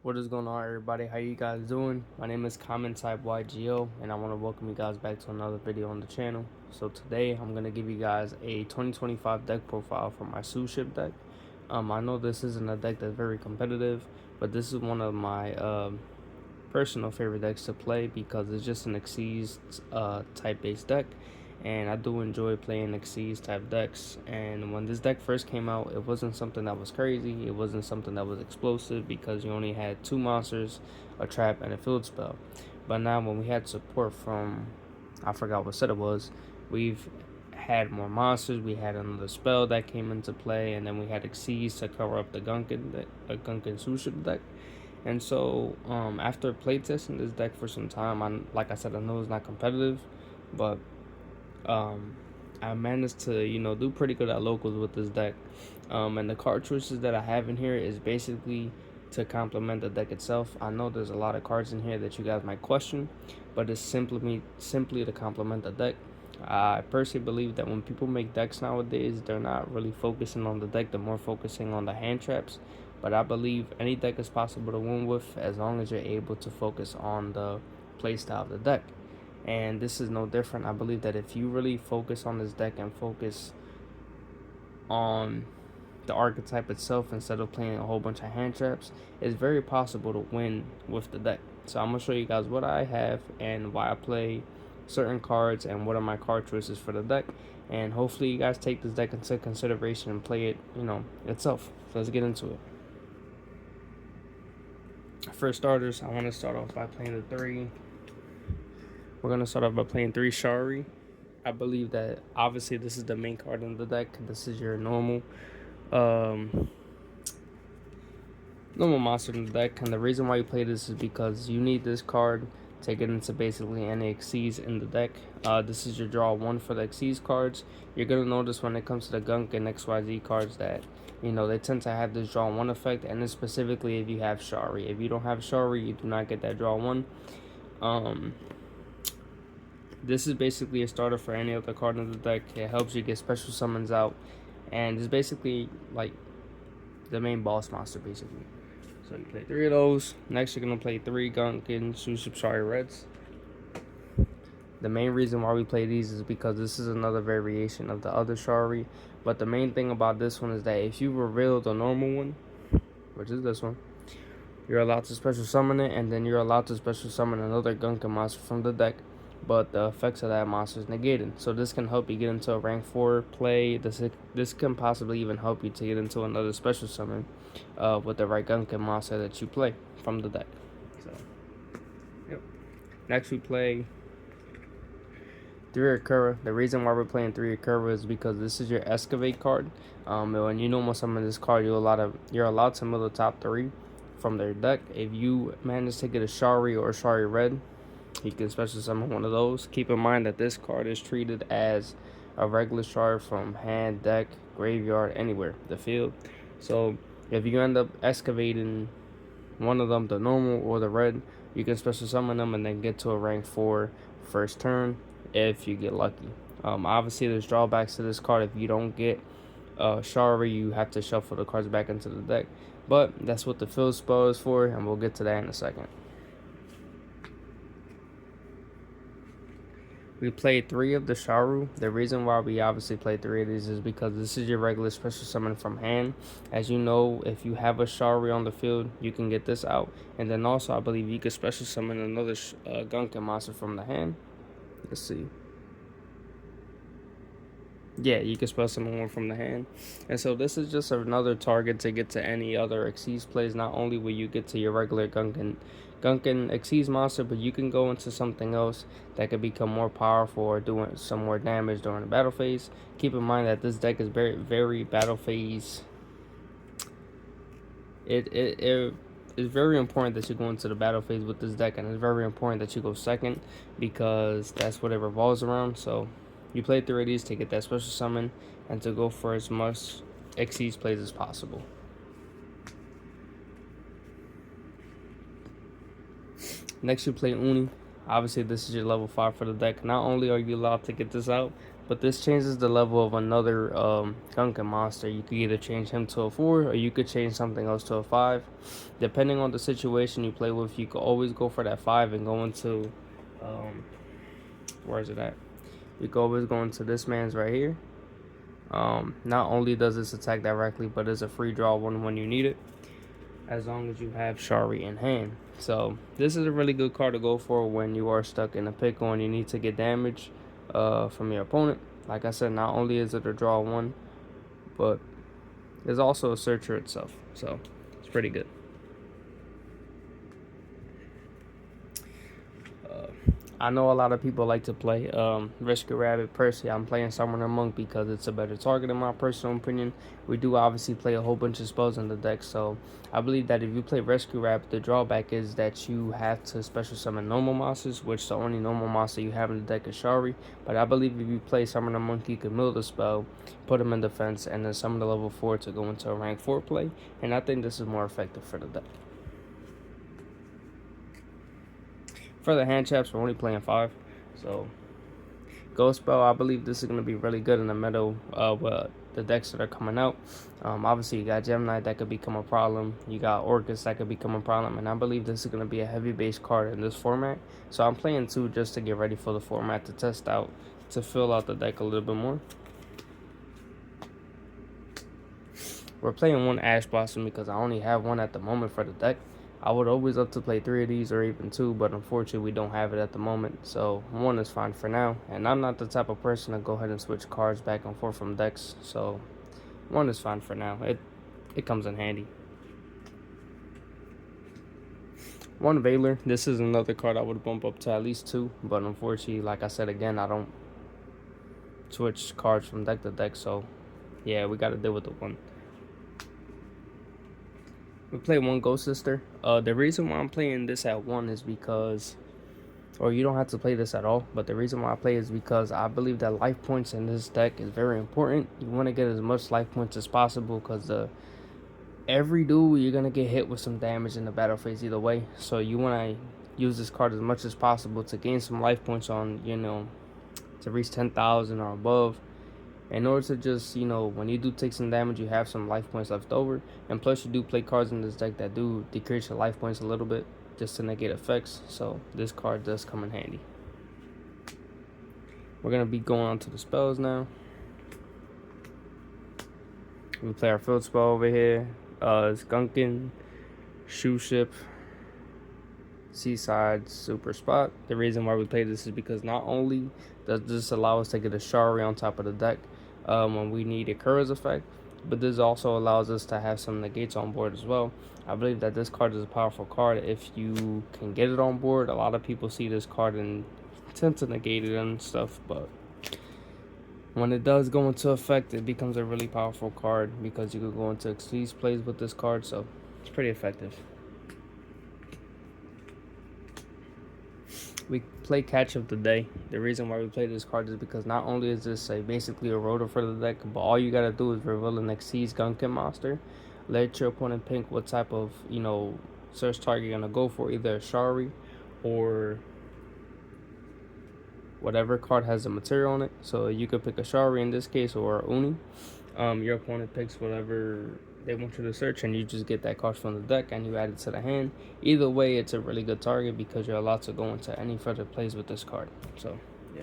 What is going on, everybody? How you guys doing? My name is Common Type YGO, and I want to welcome you guys back to another video on the channel. So today I'm gonna give you guys a 2025 deck profile for my SUSHIP deck. I know this isn't a deck that's very competitive, but this is one of my personal favorite decks to play because it's just an XYZ type based deck, and I do enjoy playing XYZ type decks. And when this deck first came out, it wasn't something that was crazy, it wasn't something that was explosive because you only had two monsters, a trap, and a field spell. But now when we had support from, I forgot what set it was, we've had more monsters, we had another spell that came into play, and then we had XYZ to cover up the Gunkan SUSHIP deck. And so, after playtesting this deck for some time, like I said, I know it's not competitive, but um, I managed to, do pretty good at locals with this deck. And the card choices that I have in here is basically to complement the deck itself. I know there's a lot of cards in here that you guys might question, but it's simply to complement the deck. I personally believe that when people make decks nowadays, they're not really focusing on the deck, they're more focusing on the hand traps. But I believe any deck is possible to win with as long as you're able to focus on the playstyle of the deck. And this is no different. I believe that if you really focus on this deck and focus on the archetype itself instead of playing a whole bunch of hand traps, it's very possible to win with the deck. So I'm going to show you guys what I have and why I play certain cards and what are my card choices for the deck. And hopefully you guys take this deck into consideration and play it, itself. So let's get into it. For starters, I want to start off by playing the three. We're going to start off by playing 3 Shari. I believe that obviously this is the main card in the deck. This is your normal monster in the deck, and the reason why you play this is because you need this card to get into basically any XYZ in the deck. This is your draw 1 for the XYZ cards. You're going to notice when it comes to the GUNKAN and XYZ cards that they tend to have this draw 1 effect, and then specifically if you have Shari. If you don't have Shari, you do not get that draw 1. This is basically a starter for any other card in the deck. It helps you get special summons out, and it's basically like the main boss monster basically. So you play 3 of those. Next you're going to play 3 GUNKAN SUSHIP Shari Reds. The main reason why we play these is because this is another variation of the other Shari, but the main thing about this one is that if you reveal the normal one, which is this one, you're allowed to special summon it, and then you're allowed to special summon another GUNKAN monster from the deck, but the effects of that monster is negated. So this can help you get into a rank 4 play. This can possibly even help you to get into another special summon with the right GUNKAN monster that you play from the deck. So, yep. Next we play 3 Akura. The reason why we're playing 3 Akura is because this is your excavate card. When you normal summon this card, you're allowed to mill the top 3 from their deck. If you manage to get a Shari or a Shari Red, you can special summon one of those. Keep in mind that this card is treated as a regular Shari from hand, deck, graveyard, anywhere, the field. So if you end up excavating one of them, the normal or the red, you can special summon them and then get to a rank 4 first turn if you get lucky. Obviously there's drawbacks to this card. If you don't get Shari, you have to shuffle the cards back into the deck, but that's what the field spell is for, and we'll get to that in a second. We played 3 of the Sharu. The reason why we obviously played 3 of these is because this is your regular special summon from hand. As you know, if you have a Shari on the field, you can get this out. And then also, I believe you could special summon another GUNKAN monster from the hand. Let's see. Yeah, you can special summon one from the hand. And so this is just another target to get to any other XYZ plays. Not only will you get to your regular GUNKAN XYZ monster, but you can go into something else that could become more powerful or doing some more damage during the battle phase. Keep in mind that this deck is very battle phase. It is very important that you go into the battle phase with this deck, and it's very important that you go second because that's what it revolves around. So you play 3 of these to get that special summon and to go for as much XYZ plays as possible. Next you play Uni. Obviously this is your level 5 for the deck. Not only are you allowed to get this out, But this changes the level of another GUNKAN monster. You could either change him to a 4 or you could change something else to a 5. Depending on the situation you play with, you could always go for that 5 and go into where is it at? You could always go into this man's right here. Not only does this attack directly, but it's a free draw one when you need it, as long as you have Shari in hand. So this is a really good card to go for when you are stuck in a pickle and you need to get damage from your opponent. Like I said, not only is it a draw one, but there's also a searcher itself, so it's pretty good. I know a lot of people like to play Rescue Rabbit. Personally, I'm playing Summoner Monk because it's a better target in my personal opinion. We do obviously play a whole bunch of spells in the deck, so I believe that if you play Rescue Rabbit, the drawback is that you have to special summon normal monsters, which the only normal monster you have in the deck is Shari. But I believe if you play Summoner Monk, you can mill the spell, put him in defense, and then summon the level 4 to go into a rank 4 play, and I think this is more effective for the deck. For the hand traps, we're only playing 5. So, Ghost Spell, I believe this is going to be really good in the middle with the decks that are coming out. Obviously, you got Gemini that could become a problem. You got Orcus that could become a problem. And I believe this is going to be a heavy base card in this format. So, I'm playing 2 just to get ready for the format to test out, to fill out the deck a little bit more. We're playing 1 Ash Blossom because I only have 1 at the moment for the deck. I would always love to play 3 of these or even 2, but unfortunately we don't have it at the moment. So 1 is fine for now. And I'm not the type of person to go ahead and switch cards back and forth from decks. So 1 is fine for now. It comes in handy. 1 Veiler. This is another card I would bump up to at least 2. But unfortunately, like I said again, I don't switch cards from deck to deck. So yeah, we got to deal with the 1. We play 1 Ghost Sister. The reason why I'm playing this at 1 is because, or you don't have to play this at all, but the reason why I play is because I believe that life points in this deck is very important. You want to get as much life points as possible because every duel you're going to get hit with some damage in the battle phase either way. So you want to use this card as much as possible to gain some life points on, you know, to reach 10,000 or above. In order to just, you know, when you do take some damage, you have some life points left over. And plus, you do play cards in this deck that do decrease your life points a little bit, just to negate effects. So, this card does come in handy. We're going to be going on to the spells now. We play our field spell over here. It's GUNKAN, SUSHIP, Seaside Super Spot. The reason why we play this is because not only does this allow us to get a Shari on top of the deck when we need a Kura's effect, but this also allows us to have some negates on board as well. I believe that this card is a powerful card if you can get it on board. A lot of people see this card and tend to negate it and stuff, but when it does go into effect, it becomes a really powerful card because you could go into XYZ plays with this card, so it's pretty effective. We play Catch of the Day. The reason why we play this card is because not only is this basically a rotor for the deck, but all you gotta do is reveal an XYZ GUNKAN monster. Let your opponent pick what type of, you know, search target you're gonna go for, either a Shari or whatever card has a material on it. So you could pick a Shari in this case or a Uni. Your opponent picks whatever they want you to search, and you just get that card from the deck and you add it to the hand. Either way, it's a really good target because you're allowed to go into any further plays with this card. So yeah,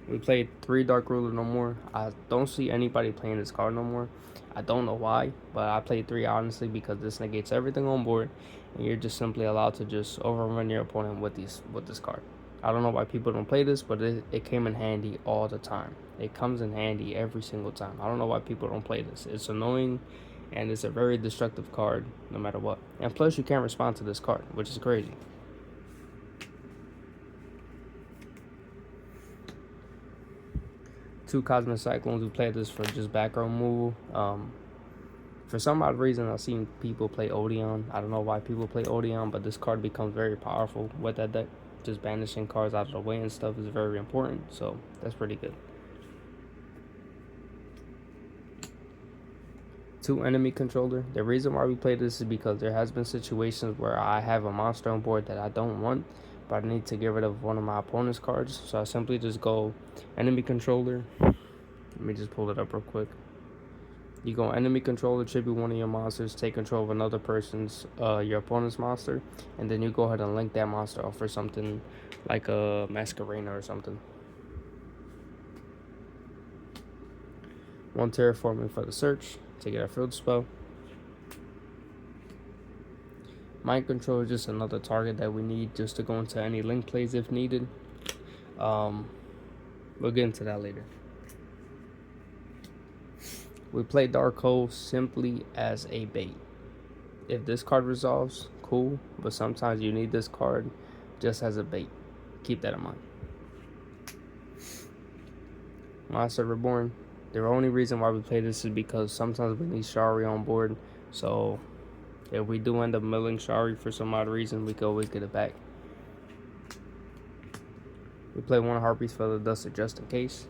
we played 3 Dark Ruler no more. I don't see anybody playing this card no more. I don't know why, but I played 3 honestly because this negates everything on board, and you're just simply allowed to just overrun your opponent with this card. I don't know why people don't play this, but it came in handy all the time. It comes in handy every single time. I don't know why people don't play this. It's annoying, and it's a very destructive card no matter what. And plus, you can't respond to this card, which is crazy. Two Cosmic Cyclones. We played this for just back row removal. For some odd reason, I've seen people play Odeon. I don't know why people play Odeon, but this card becomes very powerful with that deck. Just banishing cards out of the way and stuff is very important, so that's pretty good. 2 Enemy Controller. The reason why we play this is because there has been situations where I have a monster on board that I don't want, but I need to get rid of one of my opponent's cards. So I simply just go enemy controller. Let me just pull it up real quick. You go enemy controller, tribute one of your monsters, take control of another person's, your opponent's monster, and then you go ahead and link that monster off for something like a Masquerena or something. One terraforming for the search, take it a field spell. Mind control is just another target that we need just to go into any link plays if needed. We'll get into that later. We play Dark Hole simply as a bait. If this card resolves, cool, but sometimes you need this card just as a bait. Keep that in mind. Monster Reborn. The only reason why we play this is because sometimes we need Shari on board, so if we do end up milling Shari for some odd reason, we can always get it back. We play one Harpy's Feather Duster just in case.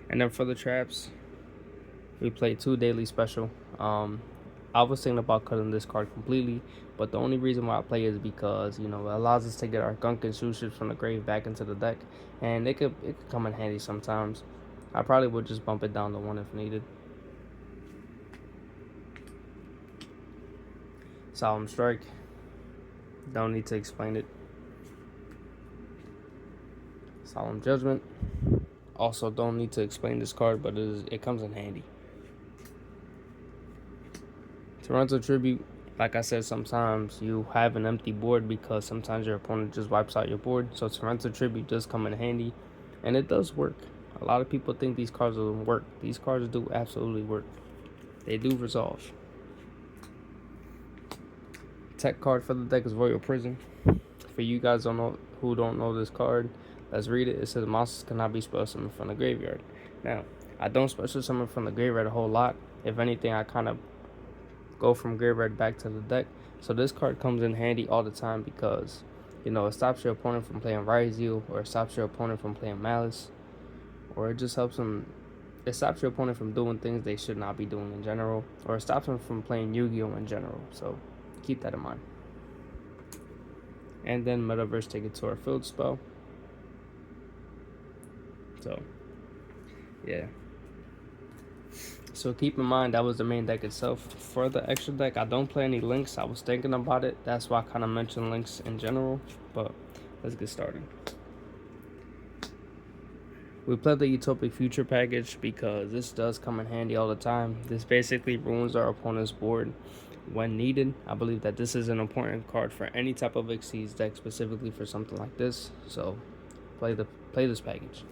And then for the traps, we play 2 daily special. I was thinking about cutting this card completely, but the only reason why I play is because, you know, it allows us to get our GUNKAN SUSHIPs from the grave back into the deck, and it could come in handy sometimes. I probably would just bump it down to 1 if needed. Solemn Strike. Don't need to explain it. Solemn Judgment. Also don't need to explain this card, but it comes in handy. Toronto Tribute. Like I said, sometimes you have an empty board because sometimes your opponent just wipes out your board. So Toronto Tribute does come in handy, and it does work. A lot of people think these cards don't work. These cards do absolutely work. They do resolve. Tech card for the deck is Royal Prison. For you guys who don't know this card, let's read it. It says monsters cannot be special summoned from the graveyard. Now, I don't special summon from the graveyard a whole lot. If anything, I kind of go from graveyard back to the deck. So this card comes in handy all the time because, you know, it stops your opponent from playing YUGIOH, or it stops your opponent from playing Malice, or it just helps them. It stops your opponent from doing things they should not be doing in general, or it stops them from playing Yu-Gi-Oh in general. So keep that in mind. And then Metaverse, take it to our field spell. So yeah. So keep in mind that was the main deck itself. For the extra deck, I don't play any links. I was thinking about it. That's why I kind of mentioned links in general. But let's get started. We play the Utopic Future package because this does come in handy all the time. This basically ruins our opponent's board when needed. I believe that this is an important card for any type of XYZ deck, specifically for something like this. So play this package.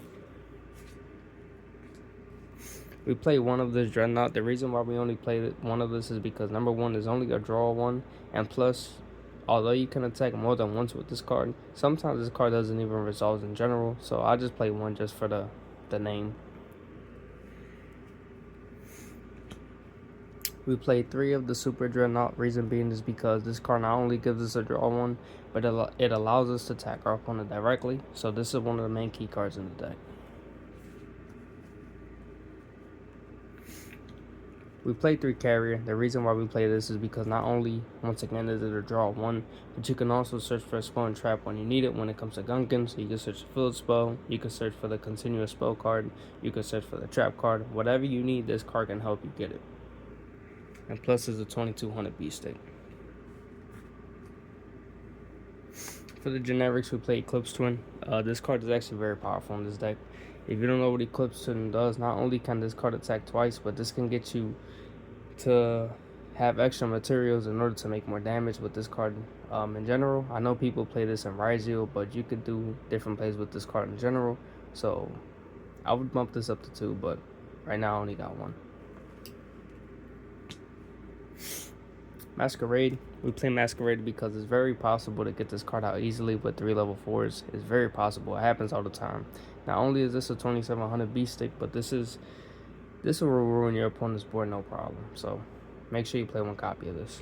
We play one of this Dreadnought. The reason why we only play one of this is because number one is only a draw one, and plus, although you can attack more than once with this card, sometimes this card doesn't even resolve in general. So I just play one just for the name. We play 3 of the Super Dreadnought. Reason being is because this card not only gives us a draw one, but it allows us to attack our opponent directly. So this is one of the main key cards in the deck. We play 3 Carrier. The reason why we play this is because not only, once again, is it a draw one, but you can also search for a spell and trap when you need it when it comes to GUNKAN. So you can search the field spell, you can search for the continuous spell card, you can search for the trap card. Whatever you need, this card can help you get it. And plus is a 2200 beast stick. For the generics, we play Eclipse Twin. This card is actually very powerful in this deck. If you don't know what Eclipse Twin does, not only can this card attack twice, but this can get you to have extra materials in order to make more damage with this card in general. I know people play this in YUGIOH, but you could do different plays with this card in general. So I would bump this up to 2, but right now I only got 1. Masquerade. We play Masquerade because it's very possible to get this card out easily with 3 level 4s. It's very possible. It happens all the time. Not only is this a 2700 beast stick, but this will ruin your opponent's board no problem. So make sure you play 1 copy of this.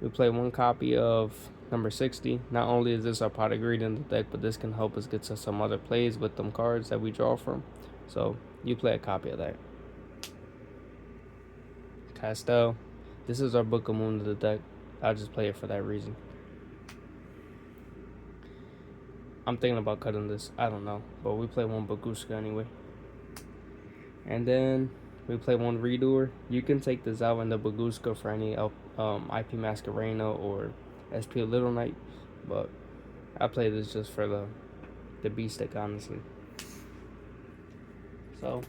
We play 1 copy of number 60. Not only is this our pot of greed in the deck, but this can help us get to some other plays with them cards that we draw from. So you play a copy of that. Castel. This is our Book of Moon of the deck. I just play it for that reason. I'm thinking about cutting this. I don't know, but we play one Baguska anyway. And then we play one Redoer. You can take this out in the Baguska for any IP Masquerena or SP Little Knight, but I play this just for the B stick, honestly. So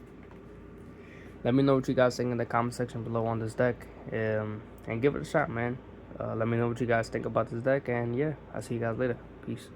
let me know what you guys think in the comment section below on this deck, and give it a shot, man. Let me know what you guys think about this deck, and yeah, I'll see you guys later. Peace.